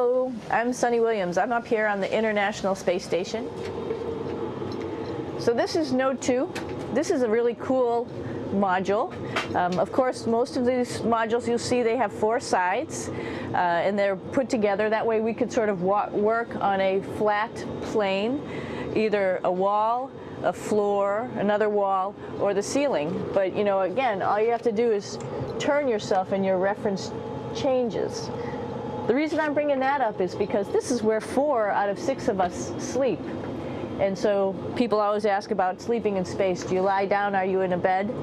Hello, I'm Sunny Williams. I'm up here on the International Space Station. So this is Node 2. This is a really cool module. Of course, most of these modules you'll see they have 4 sides and they're put together. That way we could sort of work on a flat plane, either a wall, a floor, another wall, or the ceiling. But you know, again, all you have to do is turn yourself and your reference changes. The reason I'm bringing that up is because this is where 4 out of 6 of us sleep. And so people always ask about sleeping in space. Do you lie down? Are you in a bed?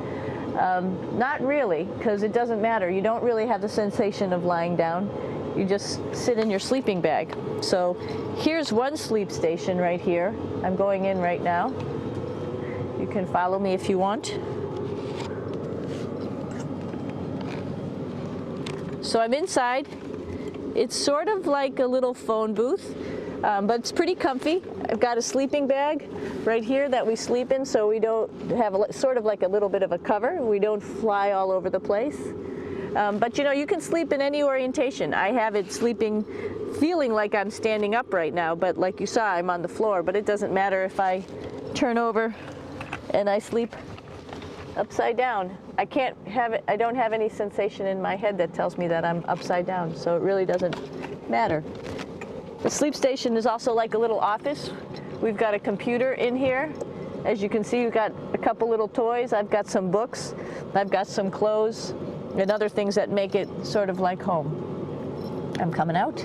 Not really, because it doesn't matter. You don't really have the sensation of lying down. You just sit in your sleeping bag. So here's one sleep station right here. I'm going in right now. You can follow me if you want. So I'm inside. It's sort of like a little phone booth, but it's pretty comfy. I've got a sleeping bag right here that we sleep in, so we don't have sort of like a little bit of a cover. We don't fly all over the place. But you know, you can sleep in any orientation. I have it sleeping, feeling like I'm standing up right now, but like you saw, I'm on the floor. But it doesn't matter if I turn over and I sleep upside down. I can't have it, I don't have any sensation in my head that tells me that I'm upside down, so it really doesn't matter. The sleep station is also like a little office. We've got a computer in here. As you can see, we've got a couple little toys. I've got some books. I've got some clothes and other things that make it sort of like home. I'm coming out.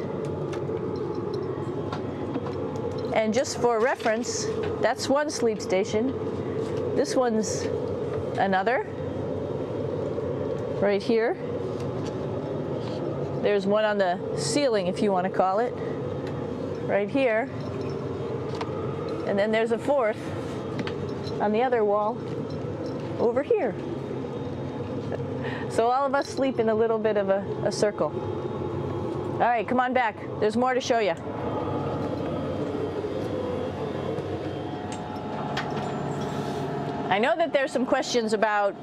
And just for reference, that's one sleep station. This one's another, right here. There's one on the ceiling, if you want to call it, right here. And then there's a 4th on the other wall over here. So all of us sleep in a little bit of a circle. All right, come on back. There's more to show you. I know that there's some questions about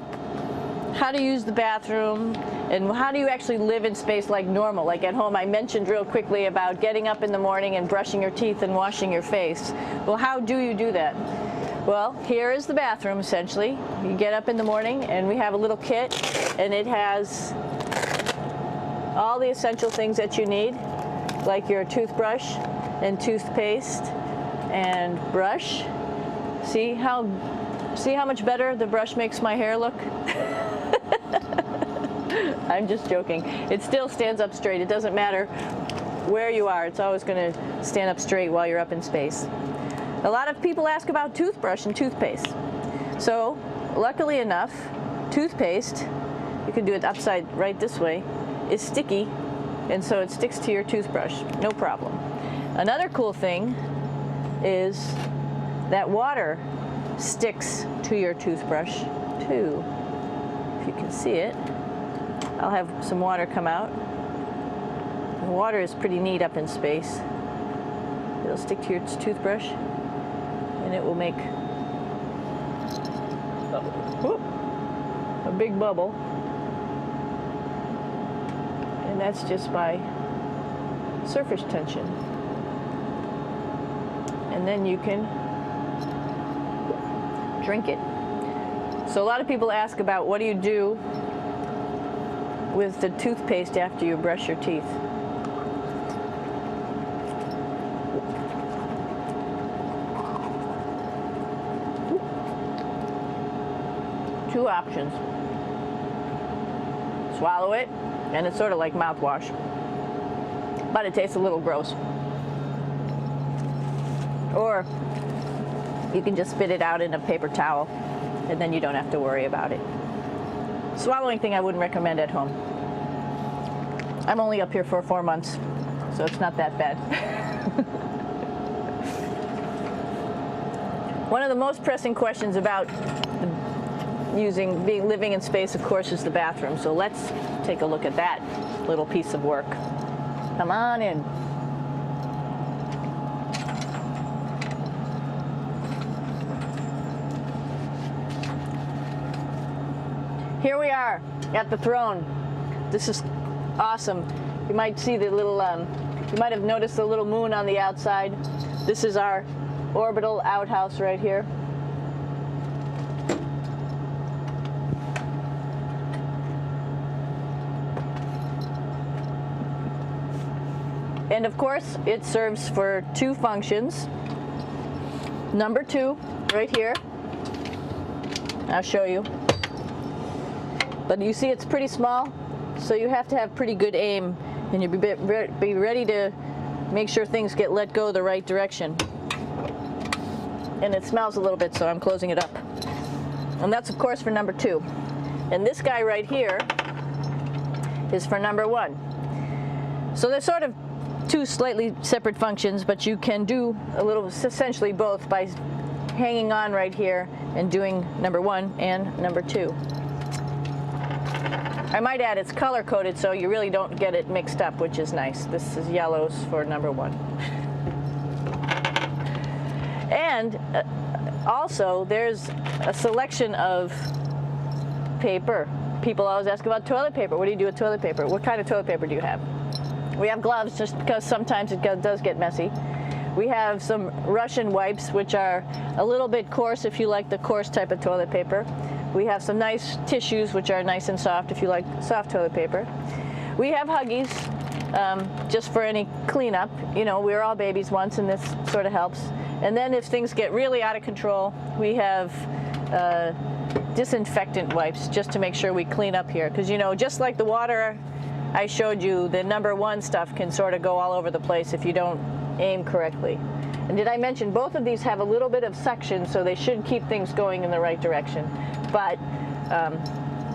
how to use the bathroom and how do you actually live in space like normal, like at home. I mentioned real quickly about getting up in the morning and brushing your teeth and washing your face. Well, how do you do that? Well, here is the bathroom essentially. You get up in the morning and we have a little kit and it has all the essential things that you need, like your toothbrush and toothpaste and brush. See how much better the brush makes my hair look? I'm just joking. It still stands up straight. It doesn't matter where you are. It's always going to stand up straight while you're up in space. A lot of people ask about toothbrush and toothpaste. So, luckily enough, toothpaste, you can do it upside right this way, is sticky, and so it sticks to your toothbrush. No problem. Another cool thing is that water sticks to your toothbrush too. If you can see it, I'll have some water come out. The water is pretty neat up in space. It'll stick to your toothbrush and it will make a big bubble, and that's just by surface tension. And then you can drink it. So a lot of people ask about what do you do with the toothpaste after you brush your teeth. Two options. Swallow it, and it's sort of like mouthwash, but it tastes a little gross. Or you can just spit it out in a paper towel, and then you don't have to worry about it. Swallowing thing I wouldn't recommend at home. I'm only up here for 4 months, so it's not that bad. One of the most pressing questions about living in space, of course, is the bathroom. So let's take a look at that little piece of work. Come on in. Here we are at the throne. This is awesome. You might see the little You might have noticed the little moon on the outside. This is our orbital outhouse right here. And of course, it serves for two functions. Number two, right here. I'll show you. But you see it's pretty small, so you have to have pretty good aim, and you be ready to make sure things get let go the right direction. And it smells a little bit, so I'm closing it up. And that's of course for number two. And this guy right here is for number one. So they're sort of two slightly separate functions, but you can do a little, essentially both, by hanging on right here and doing number one and number two. I might add it's color coded so you really don't get it mixed up, which is nice. This is yellows for number one. And also there's a selection of paper. People always ask about toilet paper. What do you do with toilet paper? What kind of toilet paper do you have? We have gloves just because sometimes it does get messy. We have some Russian wipes, which are a little bit coarse if you like the coarse type of toilet paper. We have some nice tissues, which are nice and soft if you like soft toilet paper. We have Huggies, just for any cleanup. You know, we were all babies once, and this sort of helps. And then if things get really out of control, we have disinfectant wipes, just to make sure we clean up here. Because, you know, just like the water I showed you, the number one stuff can sort of go all over the place if you don't aim correctly. And did I mention both of these have a little bit of suction, so they should keep things going in the right direction. But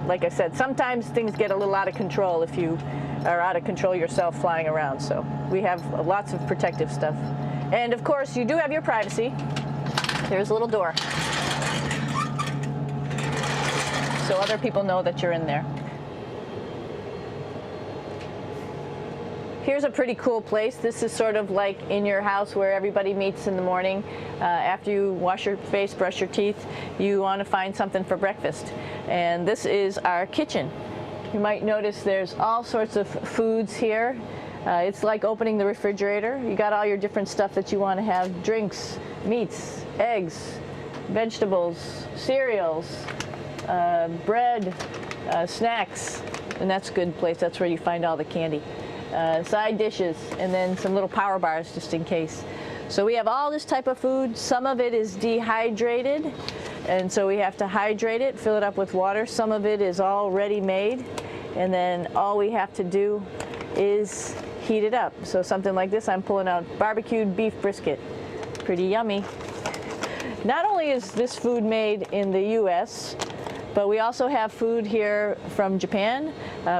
like I said, sometimes things get a little out of control if you are out of control yourself flying around. So we have lots of protective stuff. And of course, you do have your privacy. There's a little door, so other people know that you're in there. Here's a pretty cool place. This is sort of like in your house where everybody meets in the morning. After you wash your face, brush your teeth, you want to find something for breakfast. And this is our kitchen. You might notice there's all sorts of foods here. It's like opening the refrigerator. You got all your different stuff that you want to have: drinks, meats, eggs, vegetables, cereals, bread, snacks. And that's a good place. That's where you find all the candy. Side dishes, and then some little power bars just in case. So we have all this type of food. Some of it is dehydrated, and so we have to hydrate it, fill it up with water. Some of it is already made, and then all we have to do is heat it up. So something like this, I'm pulling out barbecued beef brisket. Pretty yummy. Not only is this food made in the US, but we also have food here from Japan.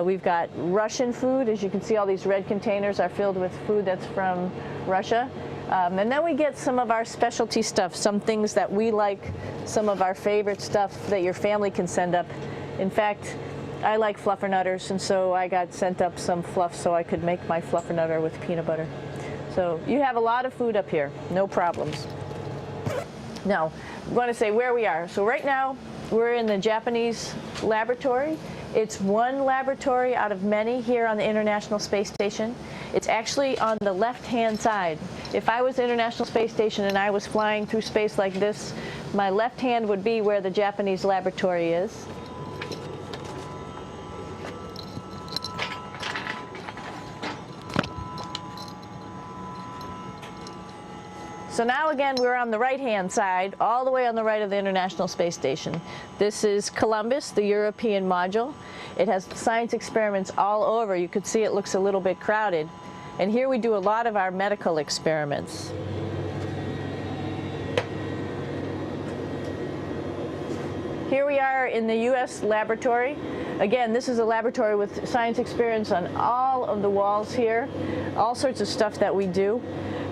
We've got Russian food. As you can see, all these red containers are filled with food that's from Russia. And then we get some of our specialty stuff, some things that we like, some of our favorite stuff that your family can send up. In fact, I like fluffernutters, and so I got sent up some fluff so I could make my fluffernutter with peanut butter. So you have a lot of food up here, no problems. Now, I'm going to say where we are. So right now, we're in the Japanese laboratory. It's one laboratory out of many here on the International Space Station. It's actually on the left-hand side. If I was International Space Station and I was flying through space like this, my left hand would be where the Japanese laboratory is. So now again, we're on the right-hand side, all the way on the right of the International Space Station. This is Columbus, the European module. It has science experiments all over. You could see it looks a little bit crowded. And here we do a lot of our medical experiments. Here we are in the U.S. laboratory. Again, this is a laboratory with science experiments on all of the walls here, all sorts of stuff that we do.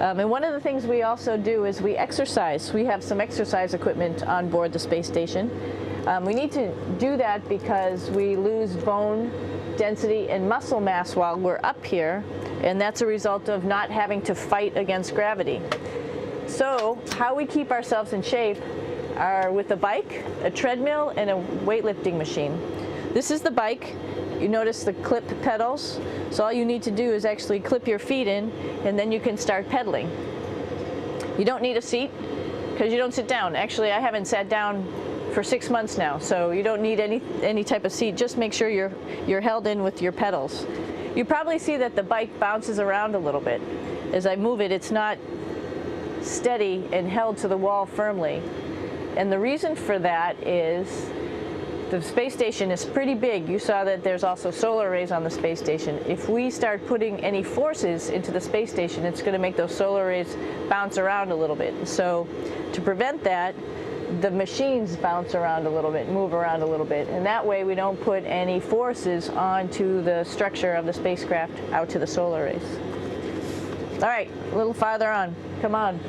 And one of the things we also do is we exercise. We have some exercise equipment on board the space station. We need to do that because we lose bone density and muscle mass while we're up here, and that's a result of not having to fight against gravity. So how we keep ourselves in shape are with a bike, a treadmill, and a weightlifting machine. This is the bike. You notice the clip pedals? So all you need to do is actually clip your feet in, and then you can start pedaling. You don't need a seat because you don't sit down. Actually, I haven't sat down for 6 months now, so you don't need any type of seat. Just make sure you're held in with your pedals. You probably see that the bike bounces around a little bit. As I move it, it's not steady and held to the wall firmly. And the reason for that is the space station is pretty big. You saw that there's also solar arrays on the space station. If we start putting any forces into the space station, it's going to make those solar arrays bounce around a little bit. So to prevent that, the machines bounce around a little bit, move around a little bit, and that way we don't put any forces onto the structure of the spacecraft out to the solar arrays. All right, a little farther on. Come on.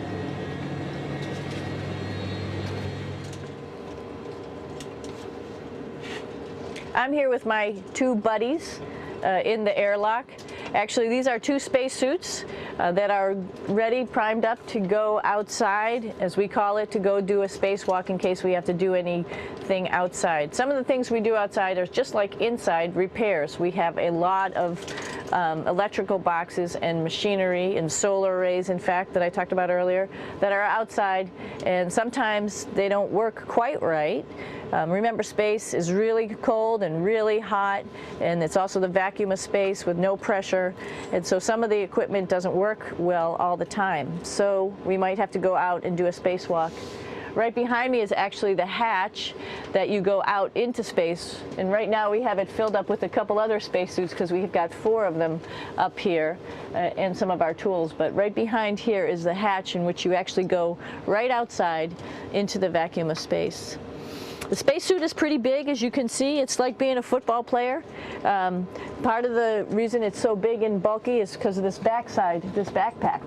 I'm here with my 2 buddies in the airlock. Actually, these are 2 spacesuits that are ready, primed up to go outside, as we call it, to go do a spacewalk in case we have to do anything outside. Some of the things we do outside are just like inside, repairs. We have a lot of electrical boxes and machinery and solar arrays, in fact, that I talked about earlier, that are outside, and sometimes they don't work quite right. Remember, space is really cold and really hot, and it's also the vacuum of space with no pressure, and so some of the equipment doesn't work well all the time. So we might have to go out and do a spacewalk. Right behind me is actually the hatch that you go out into space, and right now we have it filled up with a couple other spacesuits because we've got 4 of them up here and some of our tools. But right behind here is the hatch in which you actually go right outside into the vacuum of space. The spacesuit is pretty big, as you can see. It's like being a football player. Part of the reason it's so big and bulky is because of this backside, this backpack.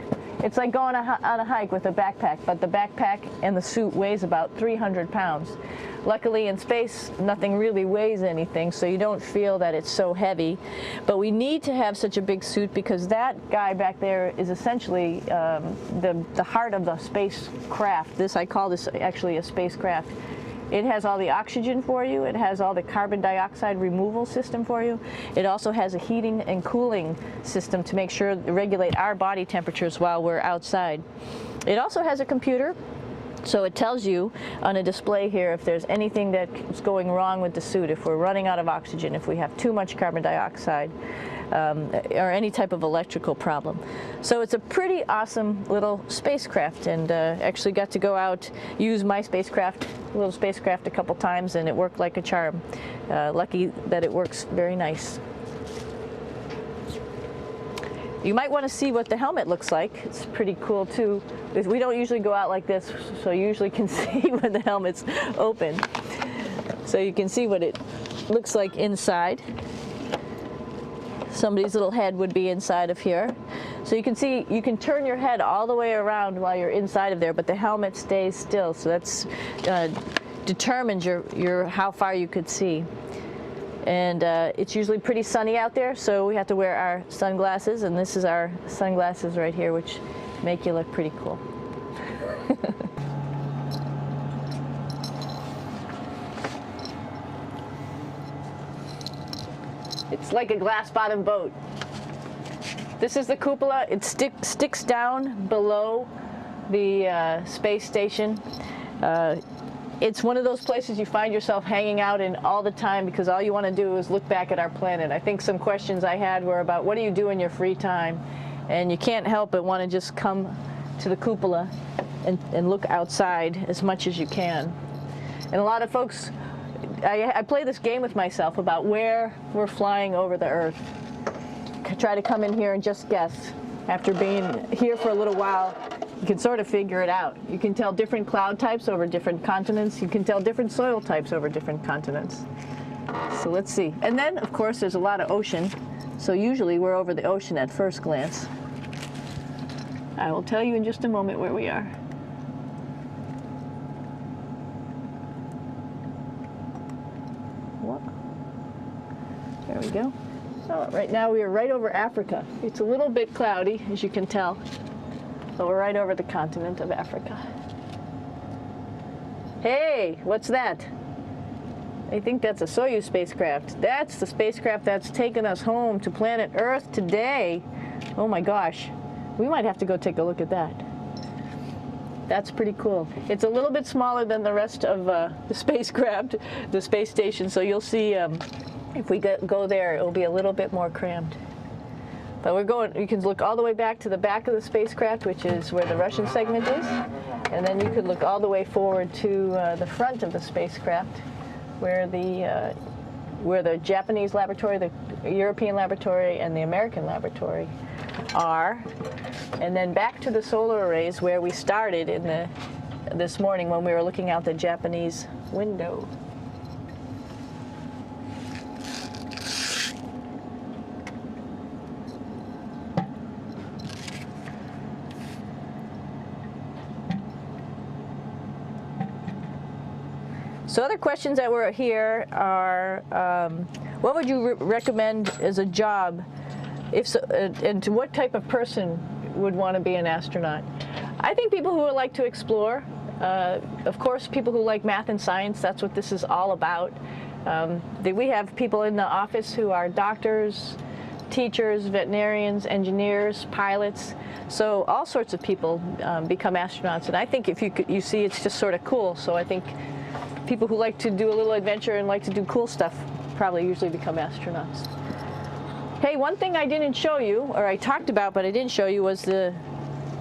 It's like going on a hike with a backpack, but the backpack and the suit weighs about 300 pounds. Luckily in space, nothing really weighs anything, so you don't feel that it's so heavy. But we need to have such a big suit because that guy back there is essentially the heart of the spacecraft. I call this actually a spacecraft. It has all the oxygen for you. It has all the carbon dioxide removal system for you. It also has a heating and cooling system to make sure to regulate our body temperatures while we're outside. It also has a computer, so it tells you on a display here if there's anything that's going wrong with the suit, if we're running out of oxygen, if we have too much carbon dioxide, or any type of electrical problem. So it's a pretty awesome little spacecraft, and actually got to go out, use my little spacecraft a couple times, and it worked like a charm. Lucky that it works very nice. You might want to see what the helmet looks like. It's pretty cool too. We don't usually go out like this, so you usually can see when the helmet's open. So you can see what it looks like inside. Somebody's little head would be inside of here. So you can see, you can turn your head all the way around while you're inside of there, but the helmet stays still. So that's determines how far you could see. And it's usually pretty sunny out there, so we have to wear our sunglasses, and this is our sunglasses right here, which make you look pretty cool. It's like a glass-bottom boat. This is the cupola. It sticks down below the space station. It's one of those places you find yourself hanging out in all the time because all you want to do is look back at our planet. I think some questions I had were about what do you do in your free time? And you can't help but want to just come to the cupola and look outside as much as you can. And a lot of folks, I play this game with myself about where we're flying over the Earth. Try to come in here and just guess. After being here for a little while, you can sort of figure it out. You can tell different cloud types over different continents. You can tell different soil types over different continents. So let's see. And then, of course, there's a lot of ocean. So usually we're over the ocean at first glance. I will tell you in just a moment where we are. There we go. So right now we are right over Africa. It's a little bit cloudy, as you can tell, but we're right over the continent of Africa. Hey, what's that? I think that's a Soyuz spacecraft. That's the spacecraft that's taken us home to planet Earth today. Oh my gosh. We might have to go take a look at that. That's pretty cool. It's a little bit smaller than the rest of the spacecraft, the space station, so you'll see if we go there, it'll be a little bit more crammed. But we're going, you can look all the way back to the back of the spacecraft, which is where the Russian segment is, and then you could look all the way forward to the front of the spacecraft, where the Japanese laboratory, the European laboratory, and the American laboratory are, and then back to the solar arrays where we started in this morning when we were looking out the Japanese window. So other questions that were here are, what would you recommend as a job, and to what type of person would want to be an astronaut? I think people who would like to explore, of course people who like math and science, that's what this is all about. We have people in the office who are doctors, teachers, veterinarians, engineers, pilots, so all sorts of people become astronauts, and I think if you see it's just sort of cool, so I think people who like to do a little adventure and like to do cool stuff probably usually become astronauts. Hey, one thing I didn't show you, or I talked about but I didn't show you, was the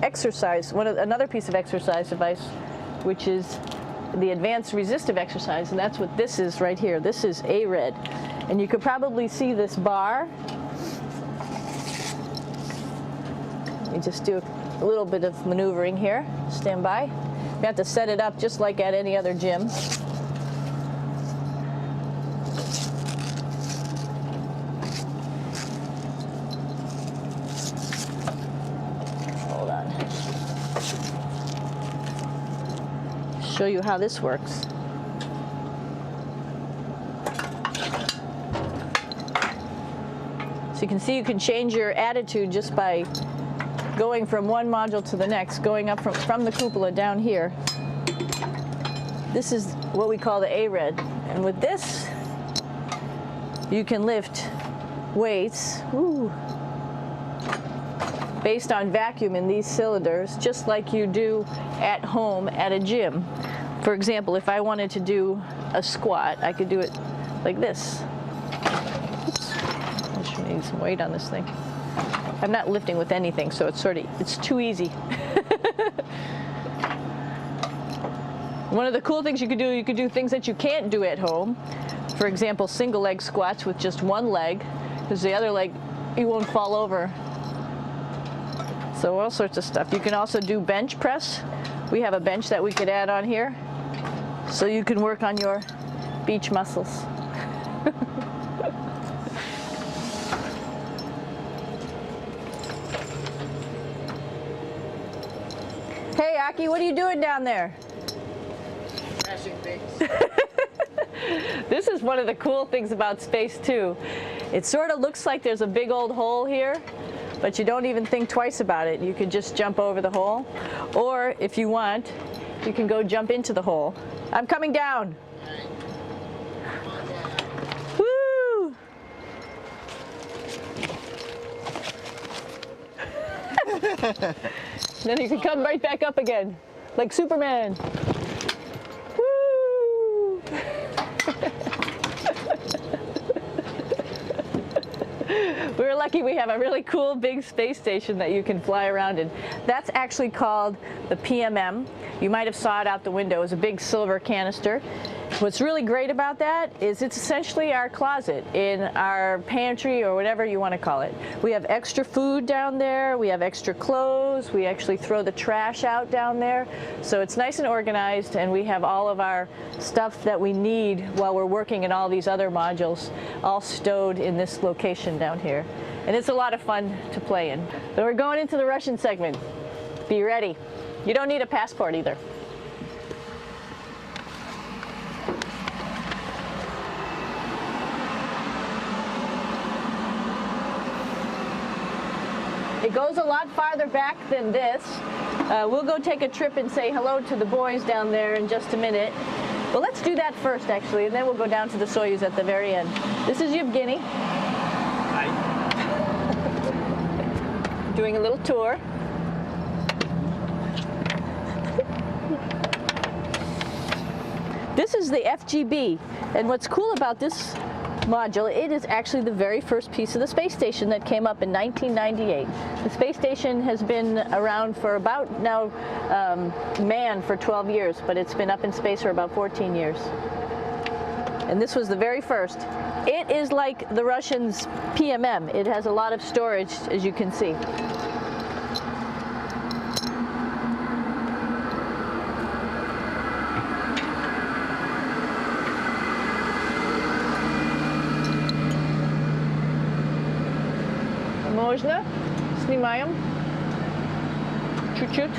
exercise, another piece of exercise device, which is the advanced resistive exercise, and that's what this is right here. This is ARED, and you could probably see this bar. Let me just do a little bit of maneuvering here. Stand by. You have to set it up just like at any other gym. Show you how this works. So you can see you can change your attitude just by going from one module to the next, going up from the cupola down here. This is what we call the ARED, and with this you can lift weights based on vacuum in these cylinders, just like you do at home at a gym. For example, if I wanted to do a squat, I could do it like this. Oops. I should need some weight on this thing. I'm not lifting with anything, so it's too easy. One of the cool things you could do things that you can't do at home. For example, single leg squats with just one leg, because the other leg, you won't fall over. So all sorts of stuff. You can also do bench press. We have a bench that we could add on here, so you can work on your beach muscles. Hey, Aki, what are you doing down there? Crashing things. This is one of the cool things about space, too. It sort of looks like there's a big old hole here, but you don't even think twice about it. You can just jump over the hole, or if you want, you can go jump into the hole. I'm coming down. Woo! Then you can come right back up again, like Superman. Woo! We're lucky we have a really cool big space station that you can fly around in. That's actually called the PMM. You might have saw it out the window. It's a big silver canister. What's really great about that is it's essentially our closet in our pantry, or whatever you want to call it. We have extra food down there, we have extra clothes, we actually throw the trash out down there. So it's nice and organized, and we have all of our stuff that we need while we're working in all these other modules all stowed in this location down here. And it's a lot of fun to play in. So we're going into the Russian segment. Be ready. You don't need a passport either. It goes a lot farther back than this. We'll go take a trip and say hello to the boys down there in just a minute. Well, let's do that first, actually, and then we'll go down to the Soyuz at the very end. This is Yevgeny. Hi. Doing a little tour. This is the FGB, and what's cool about this module, it is actually the very first piece of the space station that came up in 1998. The space station has been around for about now manned for 12 years, but it's been up in space for about 14 years. And this was the very first. It is like the Russians' PMM. It has a lot of storage, as you can see. Можно? Снимаем. Чуть-чуть.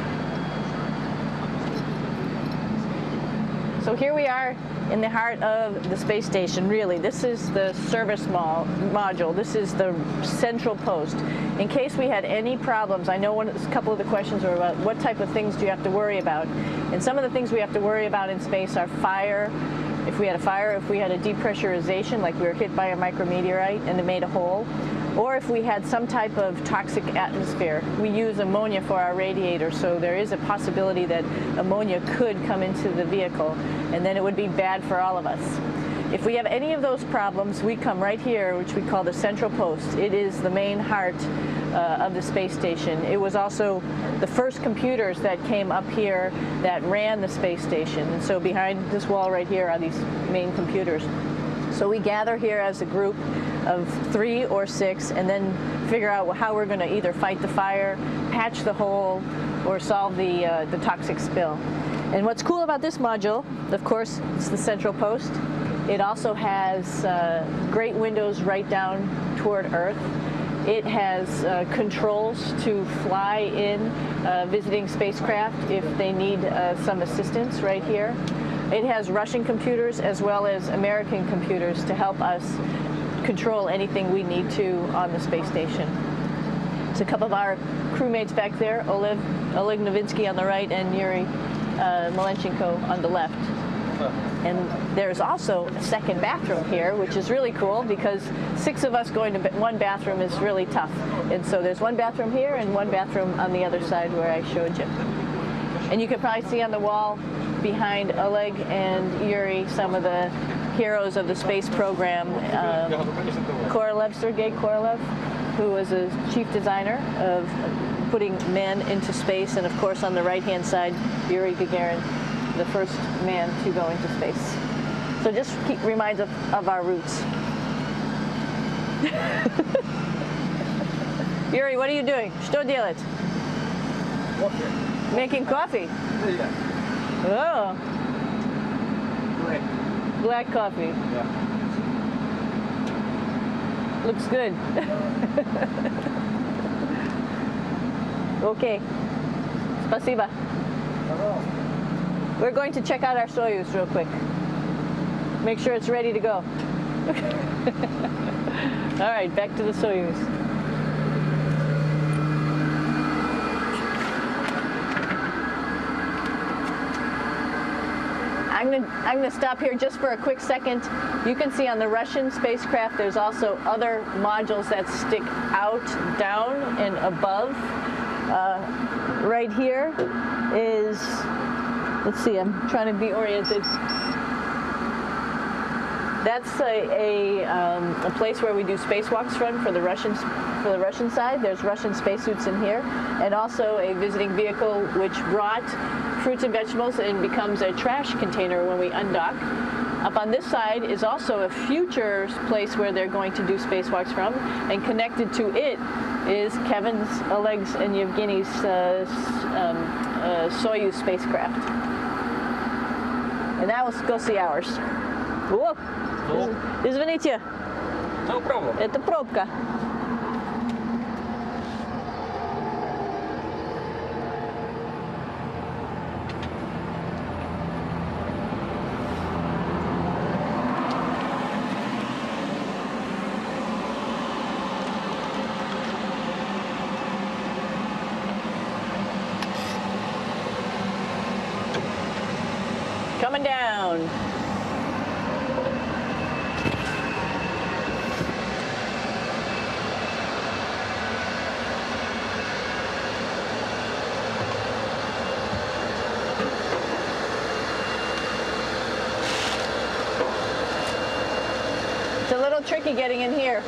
So here we are in the heart of the space station, really. This is the service module. This is the central post. In case we had any problems, I know a couple of the questions were about what type of things do you have to worry about. And some of the things we have to worry about in space are fire. If we had a fire, if we had a depressurization, like we were hit by a micrometeorite and it made a hole, or if we had some type of toxic atmosphere. We use ammonia for our radiator, so there is a possibility that ammonia could come into the vehicle, and then it would be bad for all of us. If we have any of those problems, we come right here, which we call the central post. It is the main heart of the space station. It was also the first computers that came up here that ran the space station, and so behind this wall right here are these main computers. So we gather here as a group of 3 or 6 and then figure out how we're going to either fight the fire, patch the hole, or solve the toxic spill. And what's cool about this module, of course, it's the central post. It also has great windows right down toward Earth. It has controls to fly in visiting spacecraft if they need some assistance right here. It has Russian computers as well as American computers to help us control anything we need to on the space station. It's a couple of our crewmates back there, Oleg Novinsky on the right and Yuri Malenchenko on the left. And there's also a second bathroom here, which is really cool because 6 of us going to one bathroom is really tough. And so there's one bathroom here and one bathroom on the other side where I showed you. And you can probably see on the wall behind Oleg and Yuri some of the heroes of the space program. Korolev, Sergei Korolev, who was a chief designer of putting men into space, and of course on the right-hand side, Yuri Gagarin, the first man to go into space. So just reminds us of our roots. Yuri, what are you doing? Что делать? Coffee. Making coffee. Yeah. Oh, black coffee. Yeah. Looks good. Okay. Спасибо. We're going to check out our Soyuz real quick. Make sure it's ready to go. All right, back to the Soyuz. I'm going to stop here just for a quick second. You can see on the Russian spacecraft there's also other modules that stick out, down, and above. Right here is, let's see, I'm trying to be oriented. That's a place where we do spacewalks from for the Russian side. There's Russian spacesuits in here, and also a visiting vehicle which brought fruits and vegetables and becomes a trash container when we undock. Up on this side is also a future place where they're going to do spacewalks from, and connected to it is Kevin's, Oleg's, and Yevgeny's Soyuz spacecraft. And now let's go see ours. Whoa! Извините, No problem. это пробка. Coming down. little tricky getting in here.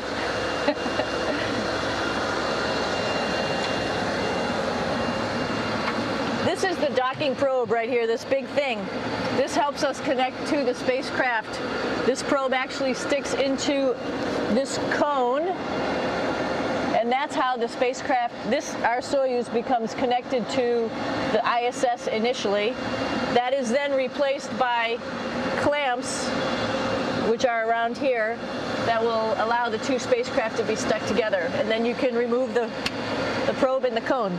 This is the docking probe right here, this big thing. This helps us connect to the spacecraft. This probe actually sticks into this cone, and that's how the spacecraft, our Soyuz, becomes connected to the ISS initially. That is then replaced by clamps, which are around here, that will allow the two spacecraft to be stuck together. And then you can remove the probe and the cone.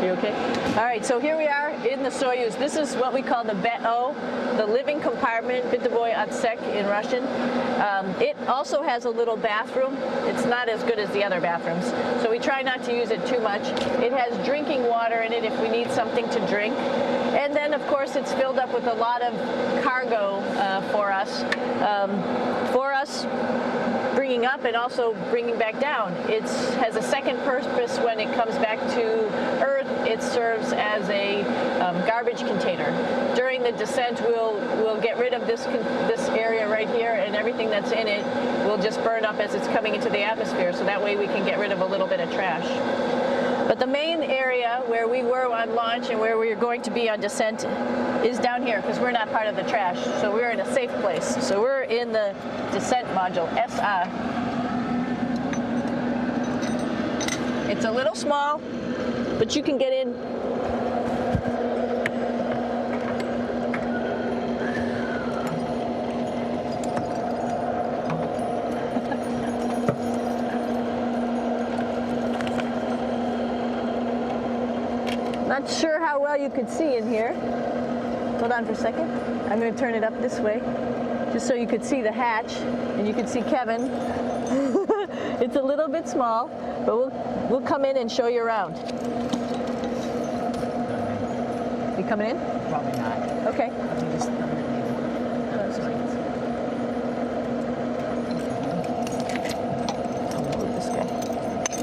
You okay? All right, so here we are in the Soyuz. This is what we call the BEO, the living compartment, Bytovoy Otsek in Russian. It also has a little bathroom. It's not as good as the other bathrooms, so we try not to use it too much. It has drinking water in it if we need something to drink. And then, of course, it's filled up with a lot of cargo for us. Bringing up and also bringing back down. It has a second purpose when it comes back to Earth. It serves as a garbage container. During the descent, we'll get rid of this area right here, and everything that's in it will just burn up as it's coming into the atmosphere, so that way we can get rid of a little bit of trash. But the main area where we were on launch and where we're going to be on descent is down here, because we're not part of the trash. So we're in a safe place. So we're in the descent module, SA. It's a little small, but you can get in. Not sure how well you could see in here. Hold on for a second. I'm going to turn it up this way, just so you could see the hatch and you could see Kevin. It's a little bit small, but we'll come in and show you around. You coming in? Probably not. Okay.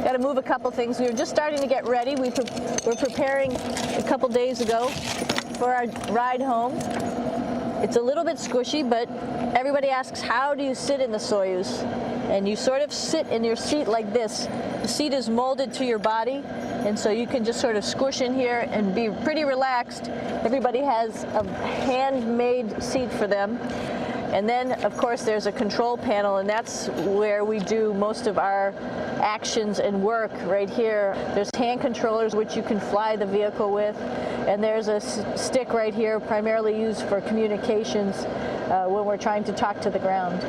Got to move a couple things. We were just starting to get ready. We're preparing a couple days ago for our ride home. It's a little bit squishy, but everybody asks, how do you sit in the Soyuz? And you sort of sit in your seat like this. The seat is molded to your body, and so you can just sort of squish in here and be pretty relaxed. Everybody has a handmade seat for them. And then, of course, there's a control panel, and that's where we do most of our actions and work right here. There's hand controllers which you can fly the vehicle with, and there's a stick right here primarily used for communications when we're trying to talk to the ground.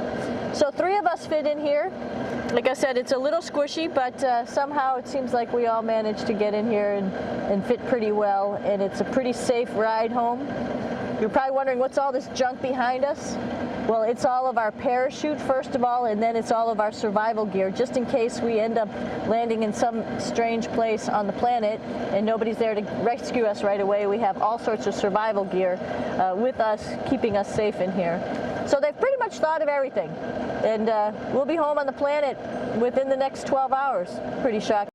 So 3 of us fit in here. Like I said, it's a little squishy, but somehow it seems like we all managed to get in here and fit pretty well, and it's a pretty safe ride home. You're probably wondering, what's all this junk behind us? Well, it's all of our parachute, first of all, and then it's all of our survival gear, just in case we end up landing in some strange place on the planet and nobody's there to rescue us right away. We have all sorts of survival gear with us, keeping us safe in here. So they've pretty much thought of everything. And we'll be home on the planet within the next 12 hours. Pretty shocking.